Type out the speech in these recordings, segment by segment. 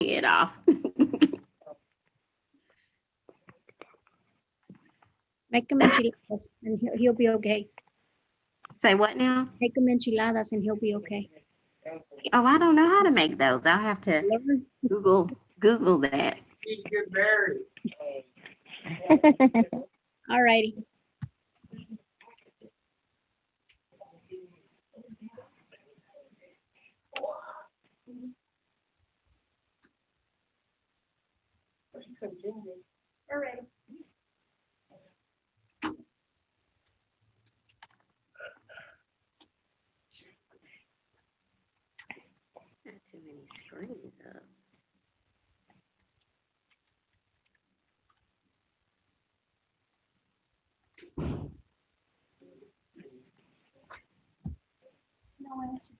head off. Make him enchiladas and he'll be okay. Say what now? Make him enchiladas and he'll be okay. Oh, I don't know how to make those. I'll have to Google that. All righty. All right. Not too many screens up. No answer.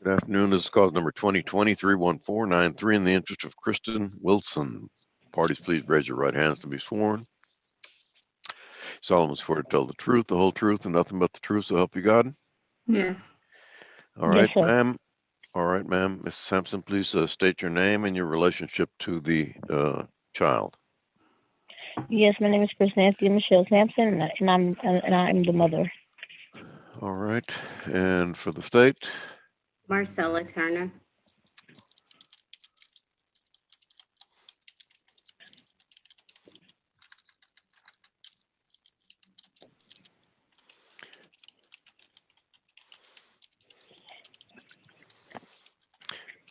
Good afternoon. This is cause number 2020-31493 in the interest of Kristen Wilson. Parties, please raise your right hands to be sworn. Solemnly swear to tell the truth, the whole truth, and nothing but the truth, so help you God. Yes. All right, Yes, sir. ma'am. All right, ma'am. Mrs. Sampson, please state your name and your relationship to the child. Yes, my name is Chris Nancy Michelle Sampson, and I'm the mother. All right. And for the state? Marcella Turner.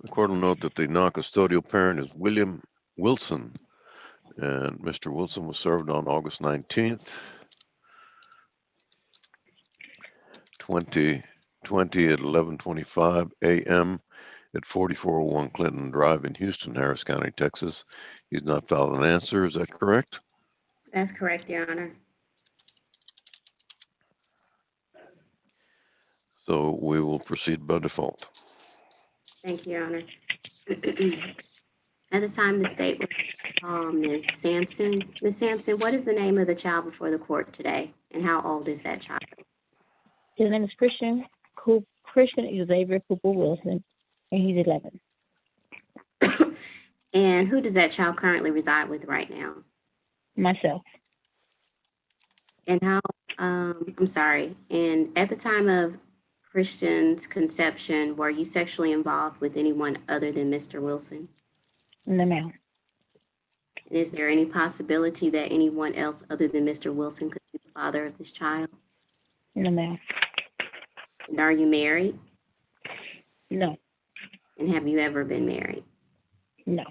The court will note that the non-custodial parent is William Wilson, and Mr. Wilson was served on August 19th, 2020 at 11:25 a.m. at 4401 Clinton Drive in Houston, Harris County, Texas. He's not filed an answer. Is that correct? That's correct, Your Honor. So we will proceed by default. Thank you, Your Honor. At the time, the state would call Ms. Sampson. Ms. Sampson, what is the name of the child before the court today, and how old is that child? His name is Christian Xavier Cooper Wilson, and he's 11. And who does that child currently reside with right now? Myself. And how, I'm sorry, and at the time of Christian's conception, were you sexually involved with anyone other than Mr. Wilson? No, ma'am. And is there any possibility that anyone else other than Mr. Wilson could be the father of this child? No, ma'am. And are you married? No. And have you ever been married? No.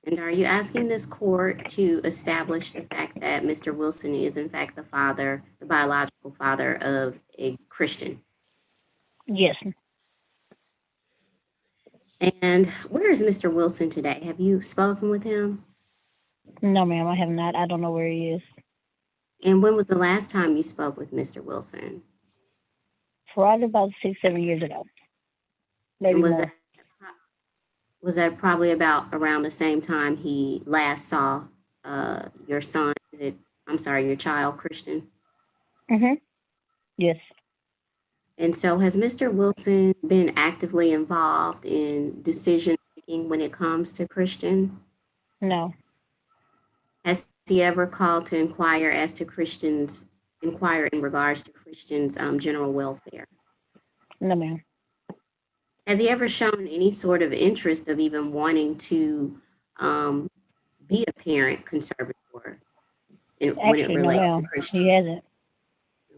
And are you asking this court to establish the fact that Mr. Wilson is in fact the father, the biological father of a Christian? Yes. And where is Mr. Wilson today? Have you spoken with him? No, ma'am, I have not. I don't know where he is. And when was the last time you spoke with Mr. Wilson? Probably about 6-7 years ago. Maybe And more. was that probably about around the same time he last saw your son? Your child, Christian? Mm-hmm. Yes. And so has Mr. Wilson been actively involved in decision making when it comes to Christian? No. Has he ever called to inquire in regards to Christian's general welfare? No, ma'am. Has he ever shown any sort of interest of even wanting to be a parent conservator when it Actually, no, relates to ma'am. Christian? He hasn't.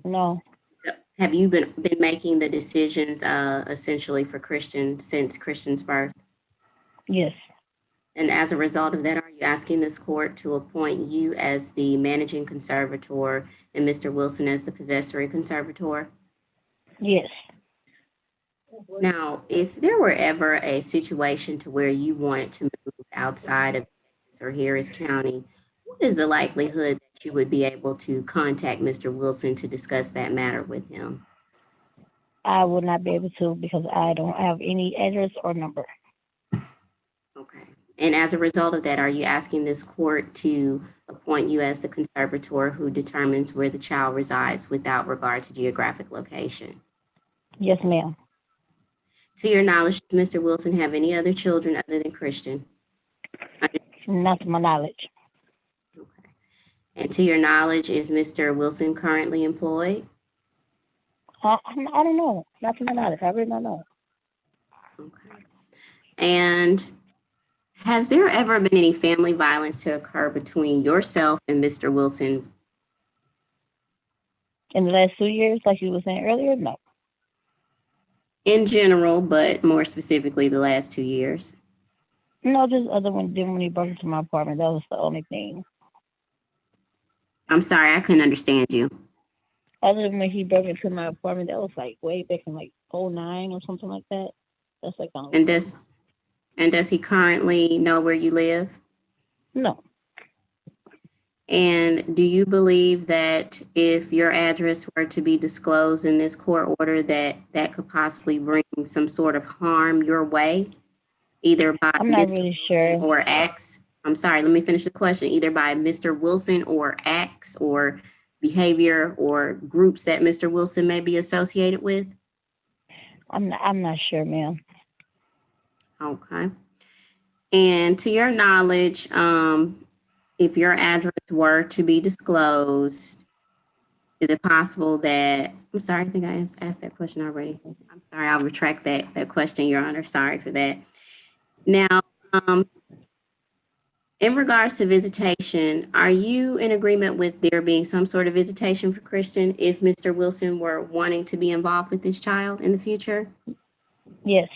No. So have you been making the decisions essentially for Christian since Christian's birth? Yes. And as a result of that, are you asking this court to appoint you as the managing conservator and Mr. Wilson as the possessory conservator? Yes. Now, if there were ever a situation to where you wanted to move outside of Texas or Harris County, what is the likelihood that you would be able to contact Mr. Wilson to discuss that matter with him? I would not be able to because I don't have any address or number. Okay. And as a result of that, are you asking this court to appoint you as the conservator who determines where the child resides without regard to geographic location? Yes, ma'am. To your knowledge, does Mr. Wilson have any other children other than Christian? Not to my knowledge. Okay. And to your knowledge, is Mr. Wilson currently employed? I don't know. Not to my knowledge. I really don't know. Okay. And has there ever been any family violence to occur between yourself and Mr. Wilson? In the last 2 years, like you were saying earlier, no. In general, but more specifically the last 2 years? No, just other one. Then when he broke into my apartment, that was the only thing. I'm sorry, I couldn't understand you. Other than when he broke into my apartment, that was like way back in like '09 or something like that. That's like the only And thing. does he currently know where you live? No. And do you believe that if your address were to be disclosed in this court order, that that could possibly bring some sort of harm your way, either by I'm not Mr. really Wilson sure. or X? I'm sorry, let me finish the question. Either by Mr. Wilson or X, or behavior or groups that Mr. Wilson may be associated with? I'm not sure, ma'am. Okay. And to your knowledge, if your address were to be disclosed, is it possible that, I'm sorry, I think I asked that question already. I'm sorry, I'll retract that question, Your Honor. Sorry for that. Now, um, in regards to visitation, are you in agreement with there being some sort of visitation for Christian if Mr. Wilson were wanting to be involved with this child in the future? Yes.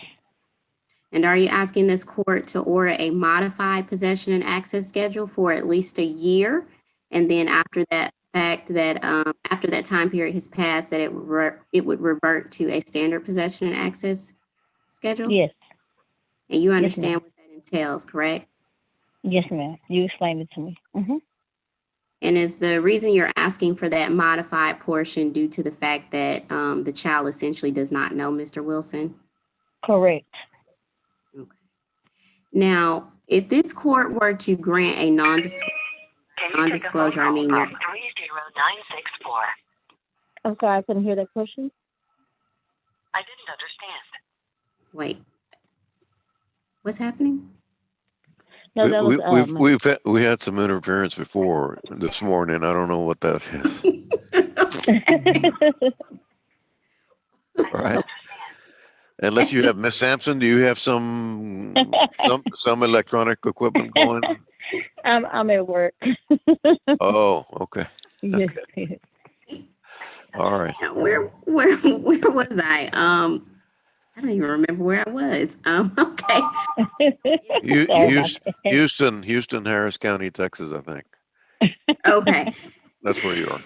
And are you asking this court to order a modified possession and access schedule for at least a year? And then after that after that time period has passed, that it would revert to a standard possession and access schedule? Yes. And you Yes, understand ma'am. what that entails, correct? Yes, ma'am. You explained it to me. And is the reason you're asking for that modified portion due to the fact that the child essentially does not know Mr. Wilson? Correct. Okay. Now, if this court were to grant a non-disclosure, I mean, your 30964. I'm sorry, I couldn't hear that question. I didn't understand. wait, what's happening? No, that was We had some interference before this morning. I don't know what that is. All right. Unless you have Miss Sampson, do you have some electronic equipment going? I'm at work. Oh, okay. Yes. All right. Now, where was I? I don't even remember where I was. Okay. Sorry about that. Houston, Harris County, Texas, I think. Okay. That's where you are.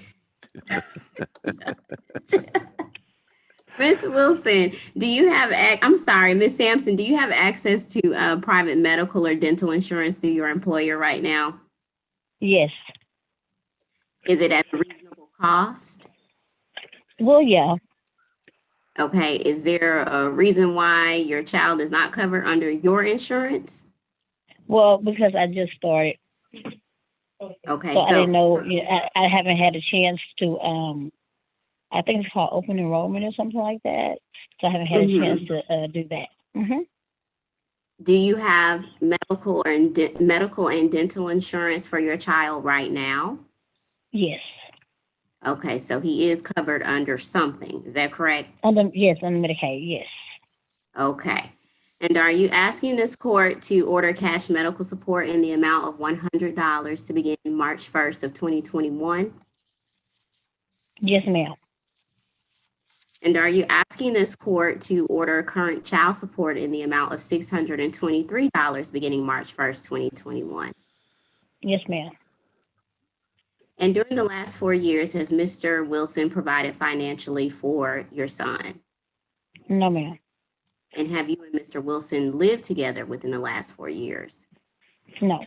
Miss Wilson, do you have, I'm sorry, Miss Sampson, do you have access to private medical or dental insurance through your employer right now? Yes. Is it at a reasonable cost? Well, yeah. Okay. Is there a reason why your child is not covered under your insurance? Well, because I just started, Okay. so I So, didn't know. I haven't had a chance to. I think it's called open enrollment or something like that. So I haven't had a chance to do that. do you have medical and dental insurance for your child right now? Yes. Okay, so he is covered under something. Is that correct? Under Medicaid. Yes. Okay. And are you asking this court to order cash medical support in the amount of $100 to begin March 1st of 2021? Yes, ma'am. And are you asking this court to order current child support in the amount of $623 beginning March 1st, 2021? Yes, ma'am. And during the last 4 years, has Mr. Wilson provided financially for your son? No, ma'am. And have you and Mr. Wilson lived together within the last 4 years? No.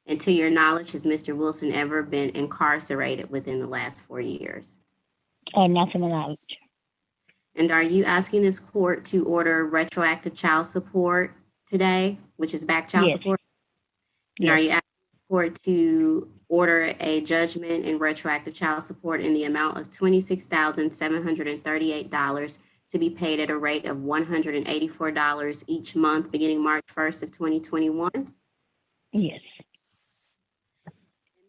And to your knowledge, has Mr. Wilson ever been incarcerated within the last 4 years? Not to my knowledge. And are you asking this court to order retroactive child support today? which is back child Yes. support? And are Yes. you asking the court to order a judgment in retroactive child support in the amount of $26,738 to be paid at a rate of $184 each month beginning March 1st of 2021? Yes.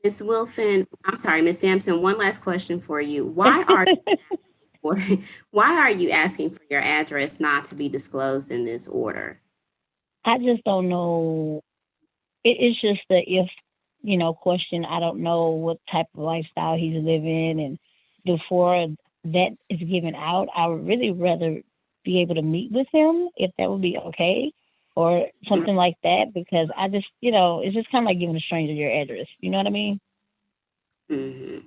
Ms. Wilson, I'm sorry, Ms. Sampson, one last question for you. Why are or why are you asking for your address not to be disclosed in this order? I just don't know. It's just the if, question. I don't know what type of lifestyle he's living. And before that is given out, I would really rather be able to meet with him if that would be okay or something like that, because I just, it's just kind of like giving a stranger your address. You know what I mean? Mhm.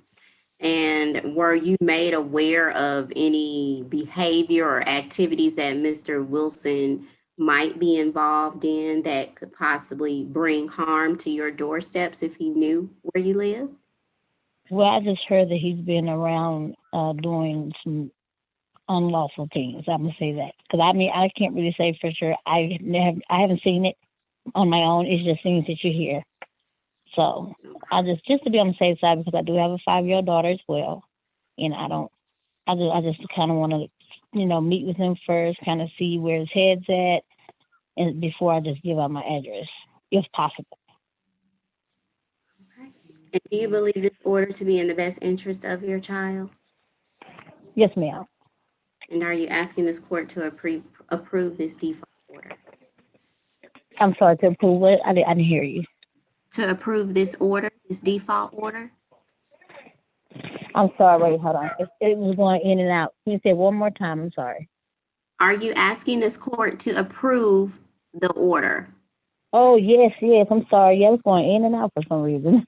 And were you made aware of any behavior or activities that Mr. Wilson might be involved in that could possibly bring harm to your doorsteps if he knew where you live? Well, I just heard that he's been around doing some unlawful things. I'm gonna say that because I mean I can't really say for sure. I haven't seen it on my own. It's just things that you hear. So I just to be on the safe side, because I do have a 5-year-old daughter as well, and I just kind of want to meet with him first, kind of see where his head's at, and before I just give out my address, if possible. And do you believe this order to be in the best interest of your child? Yes, ma'am. And are you asking this court to approve this default order? I'm sorry, to approve it. I didn't hear you. To approve this order, this default order? I'm sorry. Wait, hold on. It was going in and out. Can you say it one more time? I'm sorry. Are you asking this court to approve the order? Oh, yes. I'm sorry. Yeah, it was going in and out for some reason.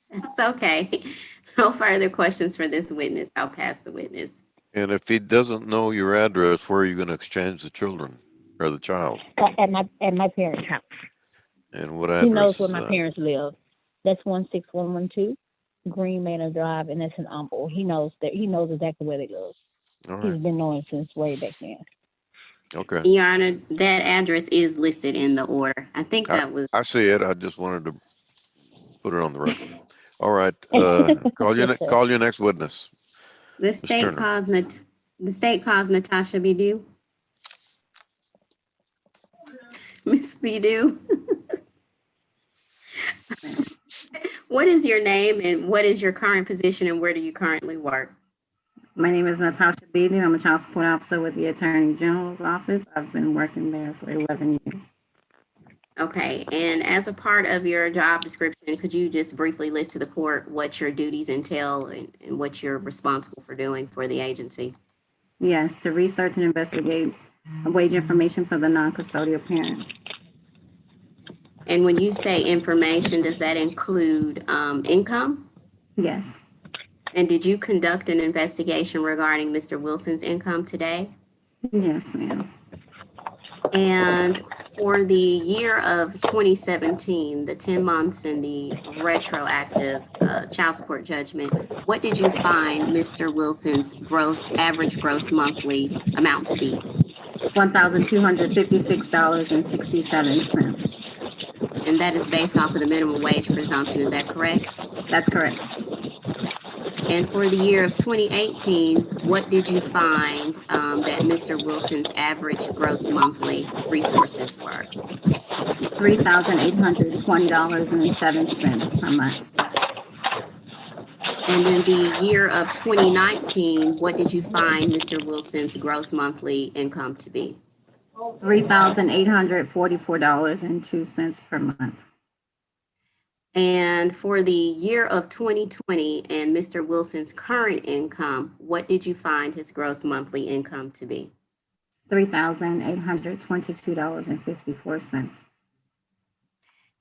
It's okay. No further questions for this witness. I'll pass the witness. And if he doesn't know your address, where are you going to exchange the children or the child? At my parents' house. And what He knows address where is my that? parents live. That's 16112 Green Manor Drive, and that's in Humble. He knows that. He knows exactly where they live. All He's right. been knowing since way back then. Okay. Your Honor, that address is listed in the order. I think that was, I see it. I just wanted to put it on the record. All right. Yes, sir. Call your next witness. the Ms. state Turner. calls Natasha Bidu. Miss Bidu. What is your name and what is your current position and where do you currently work? My name is Natasha Beatty. I'm a child support officer with the Attorney General's office. I've been working there for 11 years. Okay, and as a part of your job description, could you just briefly list to the court what your duties entail and what you're responsible for doing for the agency? Yes, to research and investigate wage information for the non-custodial parents. And when you say information, does that include income? Yes, And did you conduct an investigation regarding Mr. Wilson's income today? yes, ma'am. And for the year of 2017, the 10 months and the retroactive child support judgment, what did you find Mr. Wilson's average gross monthly amount to be? $1,256.67. And that is based off of the minimum wage presumption, is that correct? That's correct. And for the year of 2018, what did you find that Mr. Wilson's average gross monthly resources were? $3,820.07 per month. And in the year of 2019, what did you find Mr. Wilson's gross monthly income to be? $3,844.02 per month. And for the year of 2020 and Mr. Wilson's current income, what did you find his gross monthly income to be? $3,822.54.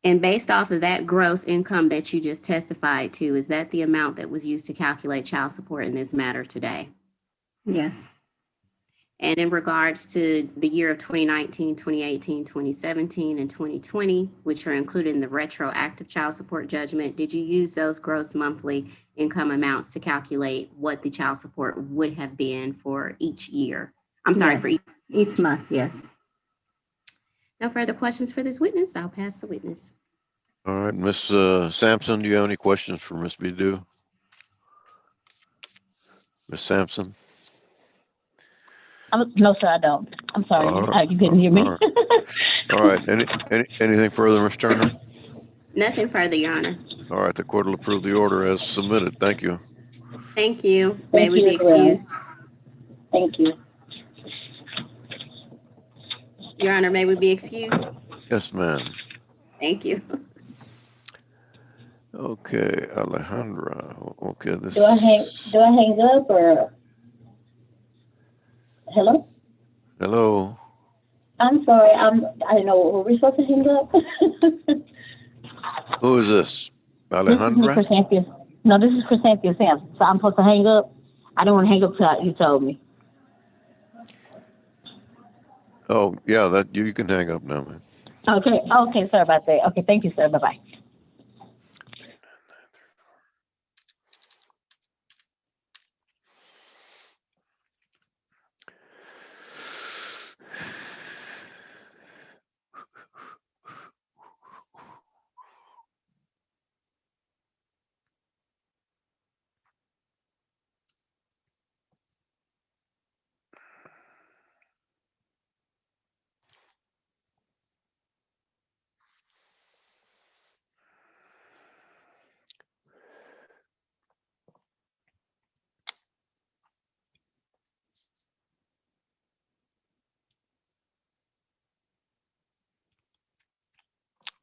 And based off of that gross income that you just testified to, is that the amount that was used to calculate child support in this matter today? Yes, And in regards to the year of 2019, 2018, 2017, and 2020, which are included in the retroactive child support judgment, did you use those gross monthly income amounts to calculate what the child support would have been for each year? I'm sorry, Yes. for Each month, yes. No further questions for this witness. I'll pass the witness. All right, Miss Sampson, do you have any questions for Miss Bidu? Miss Sampson? No, sir, I don't. I'm sorry. All right. You couldn't hear me. All right. Anything further, Ms. Turner? Nothing further, Your Honor. All right, the court will approve the order as submitted. Thank you. Thank you. May Thank we you be as well. excused? Thank you. Your Honor, may we be excused? Yes, ma'am. Thank you. Okay, Alejandra. Okay, this. Do I hang up or hello? Hello. I'm sorry. I didn't know. Were we supposed to hang up? Who is this? This is Alejandra? Chrysanthia. No, this is Chrysanthia Sampson. So I'm supposed to hang up. I don't want to hang up till you told me. Oh, yeah, that you can hang up now, man. Okay. Okay. Sorry about that. Okay. Thank you, sir. Bye bye.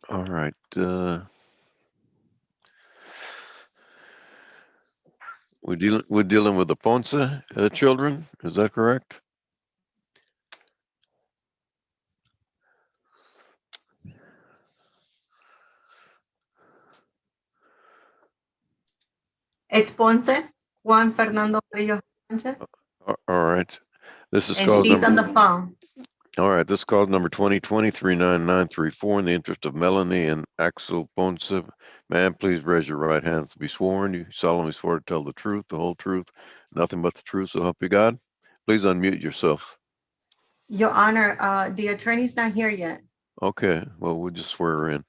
All right. We're dealing with the Ponce children. Is that correct? It's Ponce, Juan Fernando Ríos Sánchez, All right. This is and cause she's on number. the phone. All right. This is cause number 2020-39934 in the interest of Melanie and Axel Ponce. Ma'am, please raise your right hand to be sworn. You solemnly swear to tell the truth, the whole truth, nothing but the truth. So help you God. Please unmute yourself. Your Honor, the attorney's not here yet. Okay. Well, we'll just swear her in.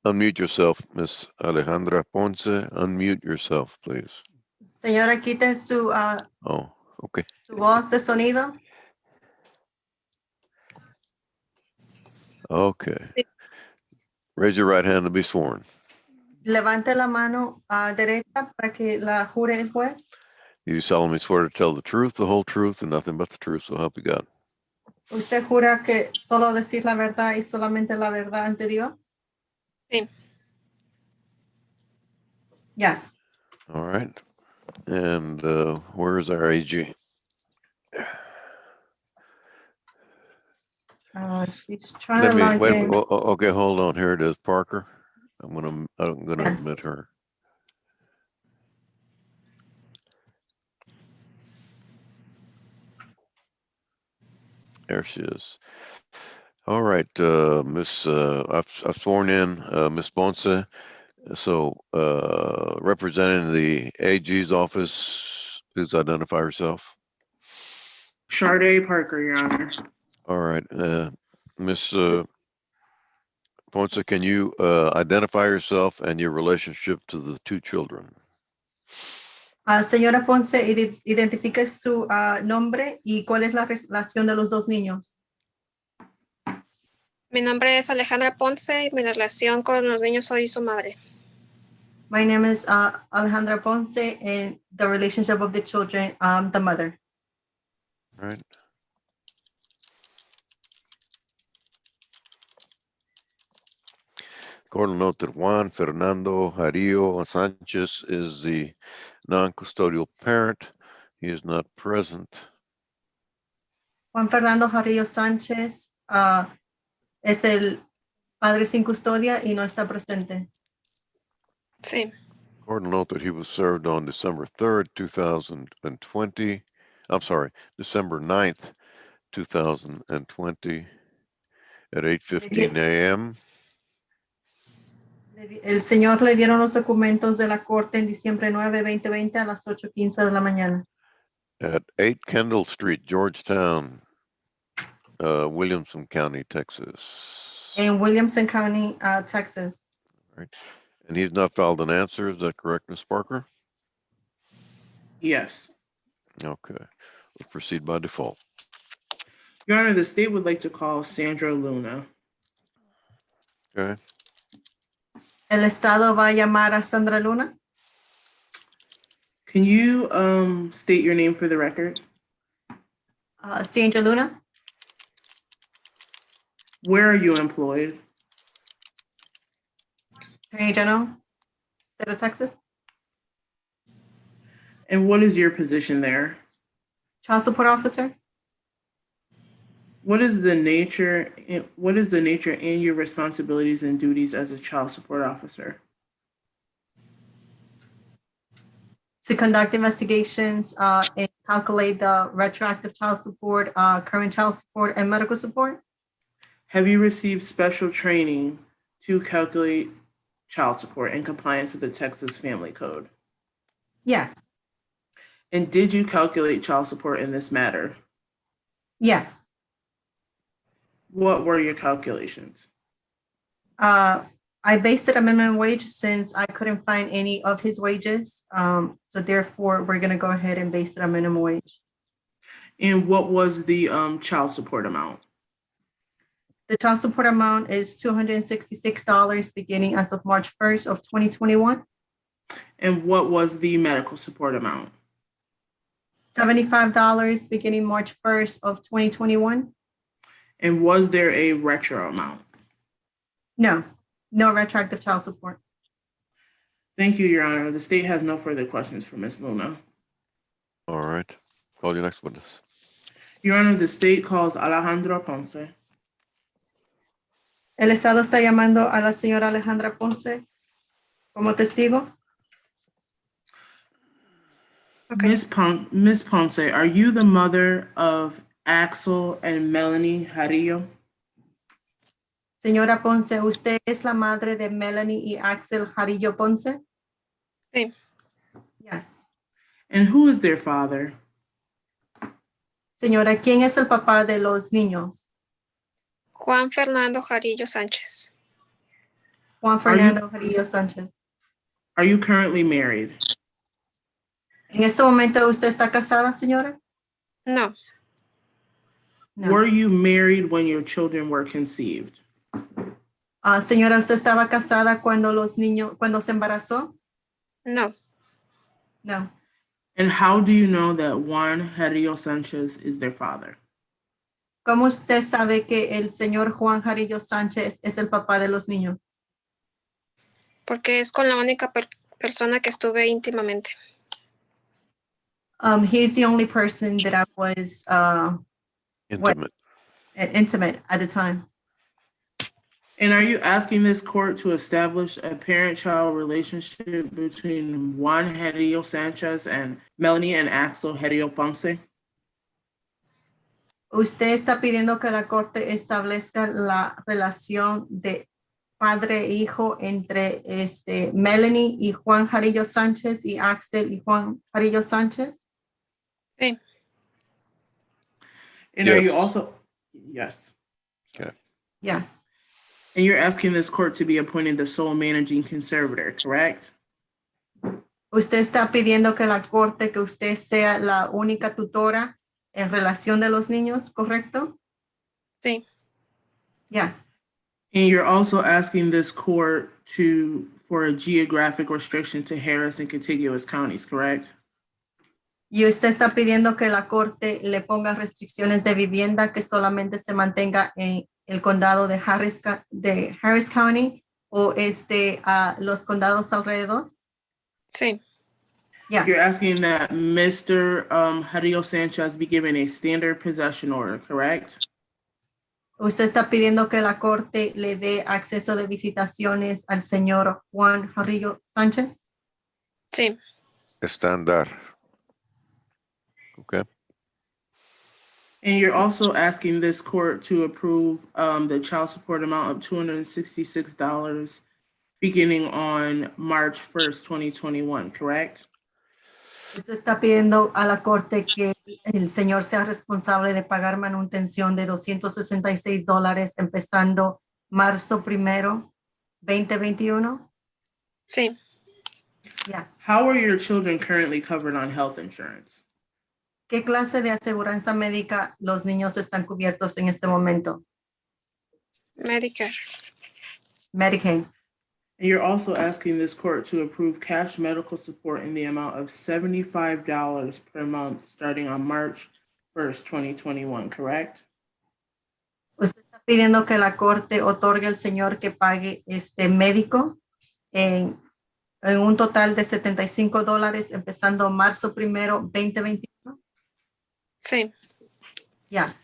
Unmute yourself, Miss Alejandra Ponce. Unmute yourself, please. Señora, quite su, Oh, okay. su voz de sonido. Okay. Raise your right hand to be sworn. Levante la mano derecha para que la jure el juez. You solemnly swear to tell the truth, the whole truth, and nothing but the truth. So help you God. ¿Usted jura que solo decir la verdad y solamente la verdad ante Dios? Sí. Yes. All right. And where is our AG? She's trying to log in. Okay, hold on. Here it is, Parker. I'm gonna Yes. admit her. There she is. All right, Miss. I've sworn in Miss Ponce. So, representing the AG's office, please identify yourself. Sade Parker, Your Honor. All right, Miss Ponce, can you identify yourself and your relationship to the two children? Señora Ponce, identifique su nombre y cuál es la relación de los dos niños. Mi nombre es Alejandra Ponce y mi relación con los niños soy su madre. My name is Alejandra Ponce, and the relationship of the children, the mother. All right. Court will note that Juan Fernando Jarillo Sanchez is the non-custodial parent. He is not present. Juan Fernando Jarillo Sánchez es el padre sin custodia y no está presente. Sí. Court will note that he was served on December 3rd, 2020. I'm sorry, December 9th, 2020 at 8:15 a.m. El señor le dieron los documentos de la corte en diciembre 9, 2020 a las 8:15 de la mañana. at 8 Kendall Street, Georgetown. Williamson County, Texas. in Williamson County, Texas. And he's not filed an answer. Is that correct, Ms. Parker? Yes. Okay. We'll proceed by default. Your Honor, the state would like to call Sandra Luna. Okay. El Estado va a llamar a Sandra Luna. Can you state your name for the record? Sandra Luna, Where are you employed? Attorney General, State of Texas. And what is your position there? Child Support Officer. What is the nature and your responsibilities and duties as a child support officer? To conduct investigations and calculate the retroactive child support, current child support, and medical support. Have you received special training to calculate child support in compliance with the Texas Family Code? Yes. And did you calculate child support in this matter? Yes. What were your calculations? I based it on minimum wage since I couldn't find any of his wages. So therefore, we're going to go ahead and base it on minimum wage. And what was the child support amount? The child support amount is $266 beginning as of March 1st of 2021. And what was the medical support amount? $75 beginning March 1st of 2021. And was there a retro amount? No, no retroactive child support. Thank you, Your Honor. The state has no further questions for Ms. Luna. All right. Call your next witness. Your Honor, the state calls Alejandro Ponce. El Estado está llamando a la señora Alejandra Ponce como testigo. Okay. Ms. Ponce, are you the mother of Axel and Melanie Jarillo? Señora Ponce, ¿usted es la madre de Melanie y Axel Jarillo Ponce? Sí. Yes. And who is their father? Señora, ¿quién es el papá de los niños? Juan Fernando Jarillo Sánchez. Juan Fernando Jarillo Sánchez. Are you currently married? ¿En este momento usted está casada, señora? No, No. Were you married when your children were conceived? Señora, ¿usted estaba casada cuando se embarazó? no. No. And how do you know that Juan Jarillo Sanchez is their father? ¿Cómo usted sabe que el señor Juan Jarillo Sánchez es el papá de los niños? Porque es con la única persona que estuve íntimamente. He's the only person that I was Intimate. intimate at the time. And are you asking this court to establish a parent-child relationship between Juan Jarillo Sanchez and Melanie and Axel Jarillo Ponce? Usted está pidiendo que la corte establezca la relación de padre e hijo entre Melanie y Juan Jarillo Sánchez y Axel y Juan Jarillo Sánchez. Sí. And are Yes. you also, yes. Okay. Yes. And you're asking this court to be appointed the sole managing conservator, correct? Usted está pidiendo que la corte, que usted sea la única tutora en relación de los niños, ¿correcto? Sí. Yes. And you're also asking this court for a geographic restriction to Harris and contiguous counties, correct? Y usted está pidiendo que la corte le ponga restricciones de vivienda que solamente se mantenga en el condado de Harris County o los condados alrededor. Sí. Yeah. You're asking that Mr. Jarillo Sanchez be given a standard possession order, correct? Usted está pidiendo que la corte le dé acceso de visitaciones al señor Juan Jarillo Sánchez. Sí. Estándar. Okay. And you're also asking this court to approve the child support amount of $266 beginning on March 1st, 2021, correct? Usted está pidiendo a la corte que el señor sea responsable de pagar manutención de $266 empezando marzo 1, 2021. Sí. Yes. How are your children currently covered on health insurance? ¿Qué clase de aseguranza médica los niños están cubiertos en este momento? Medicare. Medicaid. And you're also asking this court to approve cash medical support in the amount of $75 per month starting on March 1st, 2021, correct? Usted está pidiendo que la corte otorgue al señor que pague este médico en un total de $75 empezando marzo 1, 2021. Sí. Yes.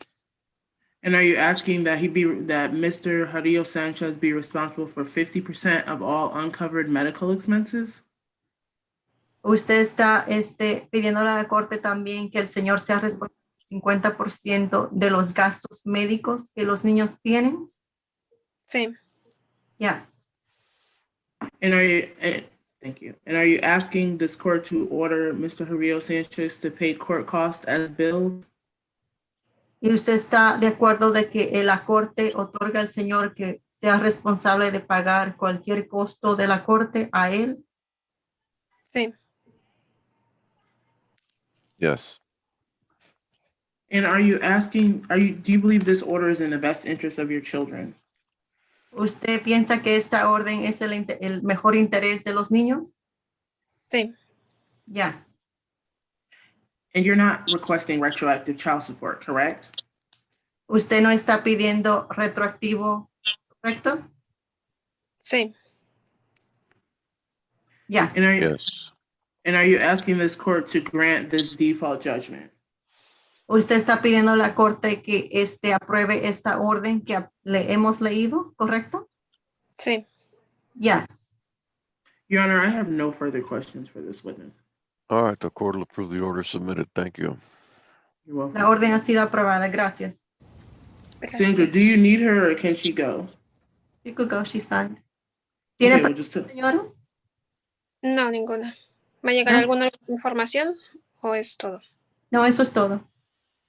And are you asking that that Mr. Jarillo Sanchez be responsible for 50% of all uncovered medical expenses? Usted está pidiéndole a la corte también que el señor sea responsable del 50% de los gastos médicos que los niños tienen. Sí. Yes. And thank you. And are you asking this court to order Mr. Jarillo Sanchez to pay court costs as billed? Y usted está de acuerdo de que la corte otorga al señor que sea responsable de pagar cualquier costo de la corte a él. Sí. Yes. And do you believe this order is in the best interest of your children? ¿Usted piensa que esta orden es el mejor interés de los niños? Sí. Yes. And you're not requesting retroactive child support, correct? ¿Usted no está pidiendo retroactivo, correcto? Sí. Yes. Yes. And are you asking this court to grant this default judgment? Usted está pidiendo a la corte que apruebe esta orden que le hemos leído, ¿correcto? Sí. Yes. Your Honor, I have no further questions for this witness. All right, the court will approve the order submitted. Thank you. You're welcome. La orden ha sido aprobada. Gracias. Sandra, do you need her or can she go? You could go, she signed. ¿Tiene Okay, we'll preguntas, just señora? No, ninguna. ¿Va a llegar ¿No? alguna información o es todo? No, eso es todo.